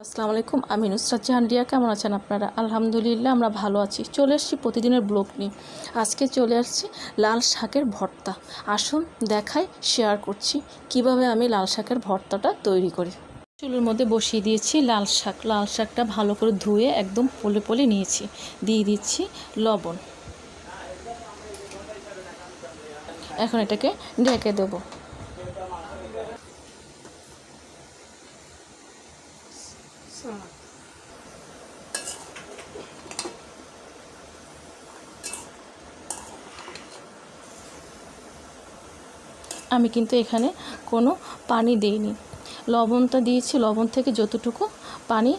আসসালামু আলাইকুম, আমি নুসরাত জাহান রিয়া। কেমন আছেন আপনারা? আলহামদুলিল্লাহ আমরা ভালো আছি। চলে আসছি প্রতিদিনের ব্লগ নিয়ে। আজকে চলে আসছি লাল শাকের ভর্তা। আসুন দেখাই, শেয়ার করছি কিভাবে আমি লাল শাকের ভর্তাটা তৈরি করি। চুলোর মধ্যে বসিয়ে দিয়েছি লাল শাক। লাল শাকটা ভালো করে ধুয়ে একদম পলে পলে নিয়েছি। দিয়ে দিচ্ছি লবণ। এখন এটাকে ঢেকে দেবো। আমি কিন্তু এখানে কোনো পানি দেইনি, লবণটা দিয়েছি। লবণ থেকে যতটুকু পানি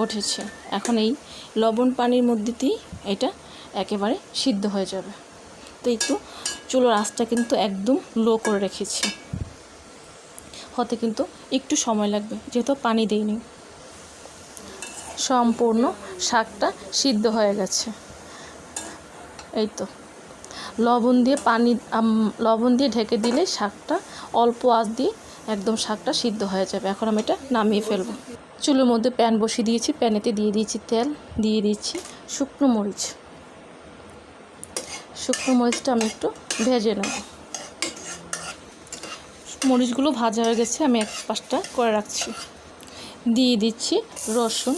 উঠেছে, এখন এই লবণ পানির মধ্যে দিয়ে এটা একেবারে সিদ্ধ হয়ে যাবে। তো একটু চুলোর আঁচটা কিন্তু একদম লো করে রেখেছি, হতে কিন্তু একটু সময় লাগবে যেহেতু পানি দেইনি। সম্পূর্ণ শাকটা সিদ্ধ হয়ে গেছে। এই তো লবণ দিয়ে ঢেকে দিলে শাকটা অল্প আঁচ দিয়ে একদম শাকটা সিদ্ধ হয়ে যাবে। এখন আমি এটা নামিয়ে ফেলবো। চুলোর মধ্যে প্যান বসিয়ে দিয়েছি। প্যানেতে দিয়ে দিয়েছি তেল, দিয়ে দিচ্ছি শুকনো মরিচ। শুকনো মরিচটা আমি একটু ভেজে নেব। মরিচগুলো ভাজা হয়ে গেছে, আমি এক পাশটা করে রাখছি। দিয়ে দিচ্ছি রসুন,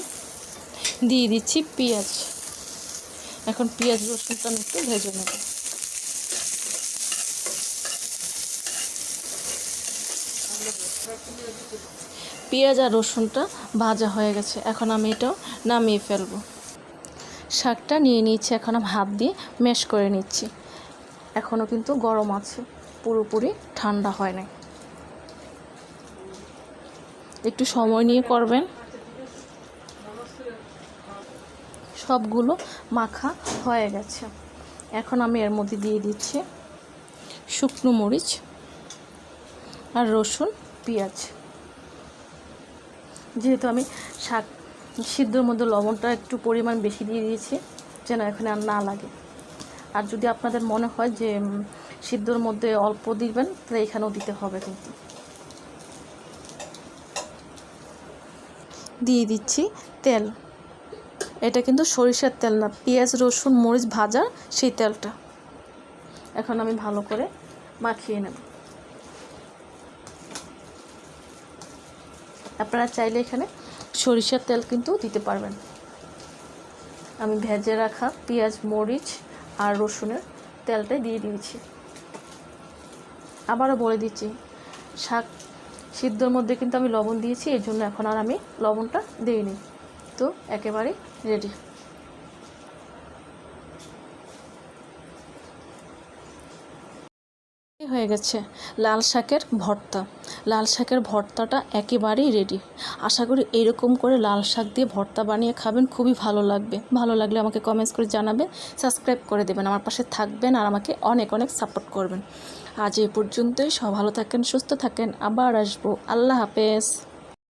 দিয়ে দিচ্ছি পেঁয়াজ। এখন পেঁয়াজ রসুনটা আমি একটু ভেজে নেব। পেঁয়াজ আর রসুনটা ভাজা হয়ে গেছে, এখন আমি এটাও নামিয়ে ফেলবো। শাকটা নিয়ে নিচ্ছি, এখন আমি হাত দিয়ে ম্যাশ করে নিচ্ছি। এখনও কিন্তু গরম আছে, পুরোপুরি ঠান্ডা হয় নাই। একটু সময় নিয়ে করবেন। সবগুলো মাখা হয়ে গেছে, এখন আমি এর মধ্যে দিয়ে দিচ্ছি শুকনো মরিচ আর রসুন পেঁয়াজ। যেহেতু আমি শাক সিদ্ধর মধ্যে লবণটা একটু পরিমাণ বেশি দিয়ে দিয়েছি, যেন এখানে আর না লাগে। আর যদি আপনাদের মনে হয় যে সিদ্ধর মধ্যে অল্প দিবেন, তাহলে এখানেও দিতে হবে। কিন্তু দিয়ে দিচ্ছি তেল। এটা কিন্তু সরিষার তেল না, পেঁয়াজ রসুন মরিচ ভাজা সেই তেলটা। এখন আমি ভালো করে মাখিয়ে নেব। আপনারা চাইলে এখানে সরিষার তেল কিন্তু দিতে পারবেন। আমি ভেজে রাখা পেঁয়াজ মরিচ আর রসুনের তেলটাই দিয়ে দিয়েছি। আবারও বলে দিচ্ছি, শাক সিদ্ধর মধ্যে কিন্তু আমি লবণ দিয়েছি, এর জন্য এখন আর আমি লবণটা দিইনি। তো একেবারে রেডি। হয়ে গেছে লাল শাকের ভর্তা। লাল শাকের ভর্তাটা একেবারেই রেডি। আশা করি এরকম করে লাল শাক দিয়ে ভর্তা বানিয়ে খাবেন, খুবই ভালো লাগবে। ভালো লাগলে আমাকে কমেন্টস করে জানাবেন, সাবস্ক্রাইব করে দেবেন, আমার পাশে থাকবেন আর আমাকে অনেক অনেক সাপোর্ট করবেন। আজ এই পর্যন্তই। সব ভালো থাকেন, সুস্থ থাকেন, আবার আসবো। আল্লাহ হাফেজ।